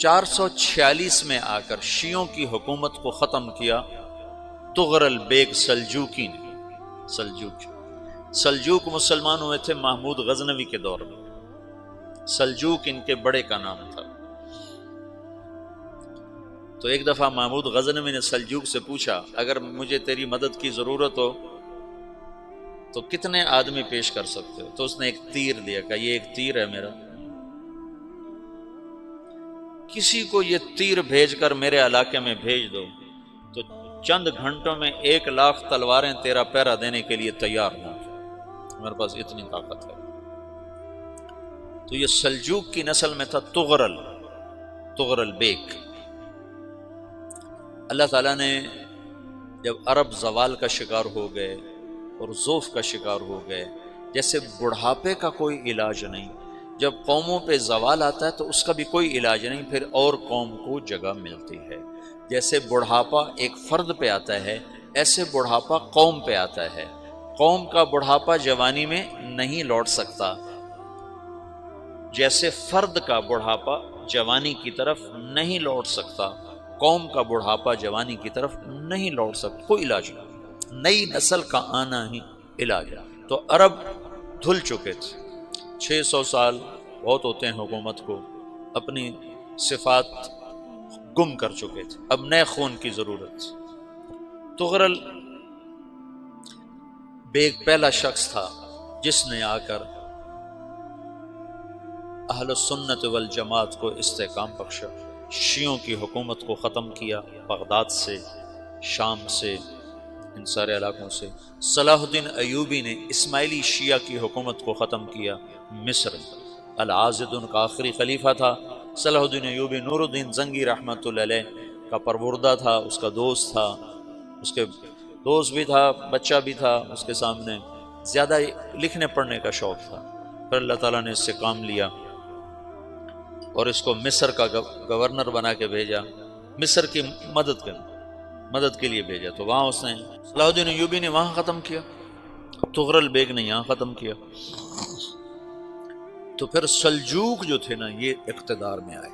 446 میں آ کر شیعوں کی حکومت کو ختم کیا تغرل بیگ سلجوکی نے۔ سلجوک مسلمان ہوئے تھے محمود غزنوی کے دور میں، سلجوک ان کے بڑے کا نام تھا۔ تو ایک دفعہ محمود غزنوی نے سلجوک سے پوچھا اگر مجھے تیری مدد کی ضرورت ہو تو کتنے آدمی پیش کر سکتے ہو؟ تو اس نے ایک تیر دیا، کہا یہ ایک تیر ہے میرا، کسی کو یہ تیر بھیج کر میرے علاقے میں بھیج دو تو چند گھنٹوں میں 1,00,000 تلواریں تیرا پہرا دینے کے لیے تیار ہوں، میرے پاس اتنی طاقت ہے۔ تو یہ سلجوک کی نسل میں تھا تغرل بیگ۔ اللہ تعالیٰ نے جب عرب زوال کا شکار ہو گئے اور ضعف کا شکار ہو گئے، جیسے بڑھاپے کا کوئی علاج نہیں، جب قوموں پہ زوال آتا ہے تو اس کا بھی کوئی علاج نہیں، پھر اور قوم کو جگہ ملتی ہے۔ جیسے بڑھاپا ایک فرد پہ آتا ہے، ایسے بڑھاپا قوم پہ آتا ہے۔ قوم کا بڑھاپا جوانی میں نہیں لوٹ سکتا، جیسے فرد کا بڑھاپا جوانی کی طرف نہیں لوٹ سکتا، قوم کا بڑھاپا جوانی کی طرف نہیں لوٹ سکتا، کوئی علاج نہیں، نئی نسل کا آنا ہی علاج ہے۔ تو عرب دھل چکے تھے، 600 سال بہت ہوتے ہیں حکومت کو، اپنی صفات گم کر چکے تھے، اب نئے خون کی ضرورت تھی۔ تغرل بیگ پہلا شخص تھا جس نے آ کر اہل سنت والجماعت کو استحکام بخشا، شیعوں کی حکومت کو ختم کیا، بغداد سے، شام سے، ان سارے علاقوں سے۔ صلاح الدین ایوبی نے اسماعیلی شیعہ کی حکومت کو ختم کیا، مصر میں۔ العاضد ان کا آخری خلیفہ تھا۔ صلاح الدین ایوبی نور الدین زنگی رحمۃ اللہ علیہ کا پروردہ تھا، اس کا دوست تھا، اس کے دوست بھی تھا، بچہ بھی تھا اس کے سامنے، زیادہ لکھنے پڑھنے کا شوق تھا۔ پھر اللہ تعالیٰ نے اس سے کام لیا اور اس کو مصر کا گورنر بنا کے بھیجا، مصر کی مدد کے لیے بھیجا۔ تو وہاں اس نے صلاح الدین ایوبی نے وہاں ختم کیا، تغرل بیگ نے یہاں ختم کیا۔ تو پھر سلجوک جو تھے نا یہ اقتدار میں آئے،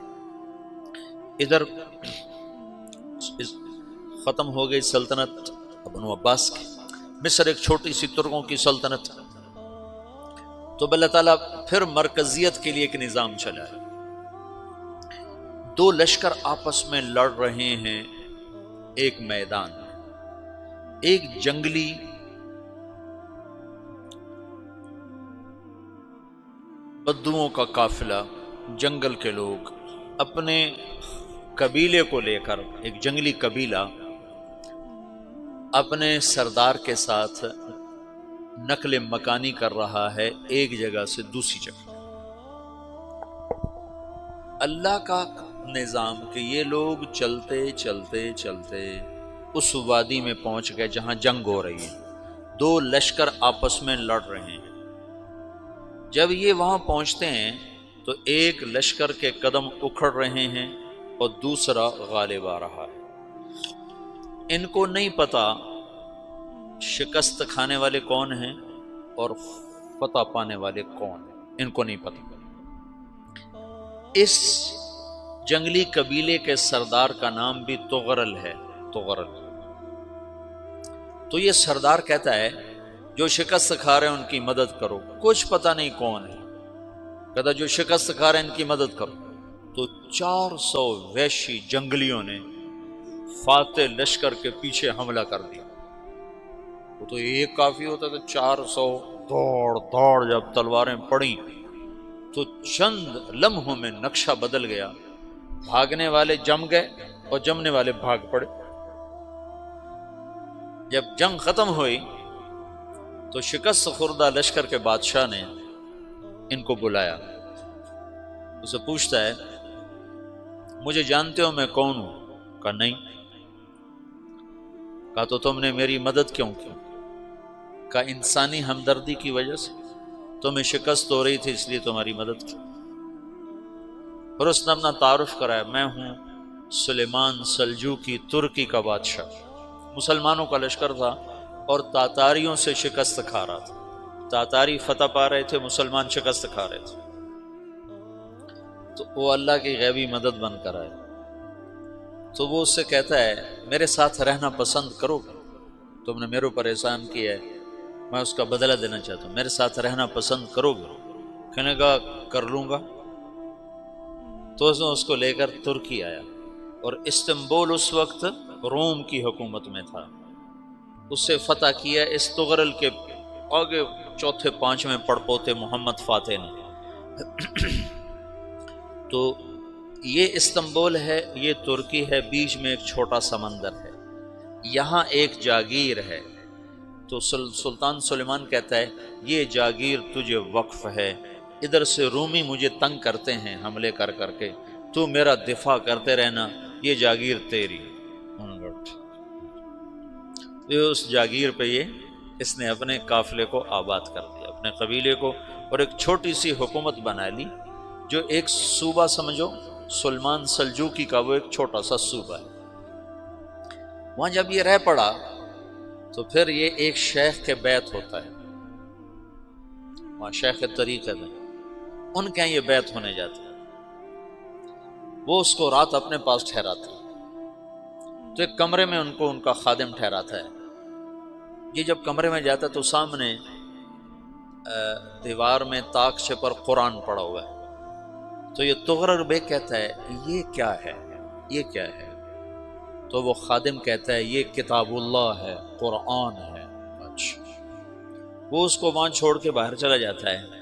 ادھر ختم ہو گئی سلطنت بنو عباس کی، مصر ایک چھوٹی سی ترکوں کی سلطنت۔ تو اللہ تعالیٰ پھر مرکزیت کے لیے ایک نظام چلائے، دو لشکر آپس میں لڑ رہے ہیں ایک میدان میں، ایک جنگلی بدوؤں کا قافلہ، جنگل کے لوگ اپنے قبیلے کو لے کر، ایک جنگلی قبیلہ اپنے سردار کے ساتھ نقل مکانی کر رہا ہے ایک جگہ سے دوسری جگہ۔ اللہ کا نظام کہ یہ لوگ چلتے چلتے چلتے اس وادی میں پہنچ گئے جہاں جنگ ہو رہی ہے، دو لشکر آپس میں لڑ رہے ہیں۔ جب یہ وہاں پہنچتے ہیں تو ایک لشکر کے قدم اکھڑ رہے ہیں اور دوسرا غالب آ رہا ہے۔ ان کو نہیں پتا شکست کھانے والے کون ہیں اور فتح پانے والے کون ہیں، ان کو نہیں پتا۔ اس جنگلی قبیلے کے سردار کا نام بھی تغرل ہے، تغرل۔ تو یہ سردار کہتا ہے جو شکست کھا رہے ہیں ان کی مدد کرو، کچھ پتہ نہیں کون ہے، کہتا جو شکست کھا رہے ہیں ان کی مدد کرو۔ تو 400 وحشی جنگلیوں نے فاتح لشکر کے پیچھے حملہ کر دیا۔ وہ تو ایک کافی ہوتا تھا، 400 دوڑ جب تلواریں پڑیں تو چند لمحوں میں نقشہ بدل گیا، بھاگنے والے جم گئے اور جمنے والے بھاگ پڑے۔ جب جنگ ختم ہوئی تو شکست خوردہ لشکر کے بادشاہ نے ان کو بلایا، اسے پوچھتا ہے مجھے جانتے ہو میں کون ہوں؟ کہا نہیں۔ کہا تو تم نے میری مدد کیوں کی؟ کہا انسانی ہمدردی کی وجہ سے، تمہیں شکست ہو رہی تھی اس لیے تمہاری مدد کی۔ پھر اس نے اپنا تعارف کرایا، میں ہوں سلیمان سلجوکی، ترکی کا بادشاہ۔ مسلمانوں کا لشکر تھا اور تاتاریوں سے شکست کھا رہا تھا، تاتاری فتح پا رہے تھے، مسلمان شکست کھا رہے تھے۔ تو وہ اللہ کی غیبی مدد بن کر آئے، تو وہ اس سے کہتا ہے میرے ساتھ رہنا پسند کرو گے؟ تم نے میرے اوپر احسان کیا ہے، میں اس کا بدلہ دینا چاہتا ہوں، میرے ساتھ رہنا پسند کرو گے؟ کہنے کا کر لوں گا۔ تو اس کو لے کر ترکی آیا، اور استنبول اس وقت روم کی حکومت میں تھا، اس سے فتح کیا اس تغرل کے آگے چوتھے پانچویں پڑپوتے محمد فاتح نے۔ تو یہ استنبول ہے، یہ ترکی ہے، بیچ میں ایک چھوٹا سمندر ہے، یہاں ایک جاگیر ہے۔ تو سلطان سلیمان کہتا ہے یہ جاگیر تجھے وقف ہے، ادھر سے رومی مجھے تنگ کرتے ہیں حملے کر کر کے، تو میرا دفاع کرتے رہنا، یہ جاگیر تیری۔ اس جاگیر پہ اس نے اپنے قافلے کو آباد کر دیا، اپنے قبیلے کو، اور ایک چھوٹی سی حکومت بنا لی، جو ایک صوبہ سمجھو سلمان سلجوقی کا، وہ ایک چھوٹا سا صوبہ ہے۔ وہاں جب یہ رہ پڑا تو پھر یہ ایک شیخ کے بیت ہوتا ہے، وہاں شیخ طریقت ہے، ان کے یہ بیت ہونے جاتا ہے، وہ اس کو رات اپنے پاس ٹھہراتا ہے، تو ایک کمرے میں ان کو ان کا خادم ٹھہراتا ہے۔ یہ جب کمرے میں جاتا ہے تو سامنے دیوار میں تاکچے پر قرآن پڑا ہوا ہے، تو یہ تغرل بیگ کہتا ہے یہ کیا ہے، یہ کیا ہے؟ تو وہ خادم کہتا ہے یہ کتاب اللہ ہے، قرآن ہے۔ اچھا، وہ اس کو وہاں چھوڑ کے باہر چلا جاتا ہے۔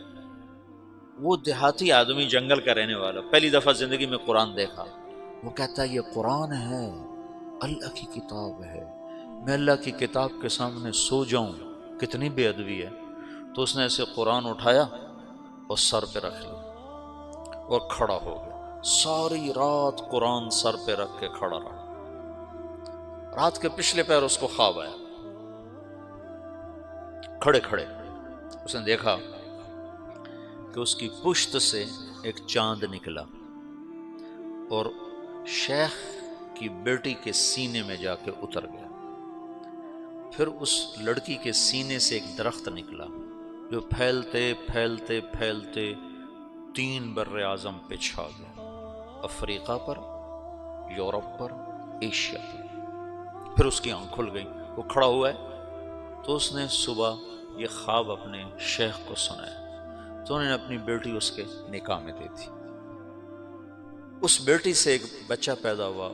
وہ دیہاتی آدمی، جنگل کا رہنے والا، پہلی دفعہ زندگی میں قرآن دیکھا، وہ کہتا ہے یہ قرآن ہے، اللہ کی کتاب ہے، میں اللہ کی کتاب کے سامنے سو جاؤں، کتنی بے ادبی ہے۔ تو اس نے ایسے قرآن اٹھایا اور سر پہ رکھ لیا اور کھڑا ہو گیا، ساری رات قرآن سر پہ رکھ کے کھڑا رہا۔ رات کے پچھلے پہر اس کو خواب آیا، کھڑے کھڑے اس نے دیکھا کہ اس کی پشت سے ایک چاند نکلا اور شیخ کی بیٹی کے سینے میں جا کے اتر گیا۔ پھر اس لڑکی کے سینے سے ایک درخت نکلا جو پھیلتے پھیلتے پھیلتے 3 بر اعظم پہ چھا گیا، افریقہ پر، یورپ پر، ایشیا پر۔ پھر اس کی آنکھ کھل گئی، وہ کھڑا ہوا ہے، تو اس نے صبح یہ خواب اپنے شیخ کو سنایا، تو انہوں نے اپنی بیٹی اس کے نکاح میں دے دی۔ اس بیٹی سے ایک بچہ پیدا ہوا،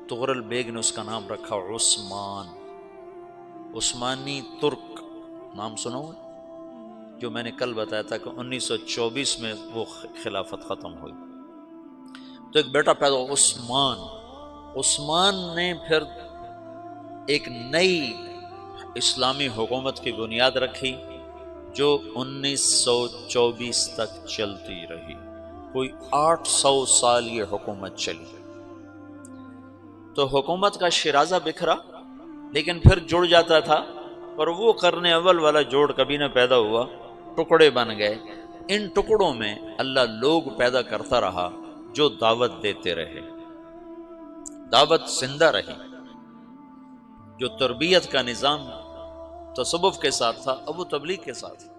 تغرل بیگ نے اس کا نام رکھا عثمان، عثمانی ترک نام سنا ہوا، جو میں نے کل بتایا تھا کہ 1924 میں وہ خلافت ختم ہوئی۔ تو ایک بیٹا پیدا ہوا عثمان۔ عثمان نے پھر ایک نئی اسلامی حکومت کی بنیاد رکھی جو 1924 تک چلتی رہی، کوئی 800 سال یہ حکومت چلی۔ تو حکومت کا شیرازہ بکھرا، لیکن پھر جڑ جاتا تھا، اور وہ قرن اول والا جوڑ کبھی نہ پیدا ہوا، ٹکڑے بن گئے۔ ان ٹکڑوں میں اللہ لوگ پیدا کرتا رہا جو دعوت دیتے رہے، دعوت زندہ رہی۔ جو تربیت کا نظام تصوف کے ساتھ تھا اب وہ تبلیغ کے ساتھ ہے۔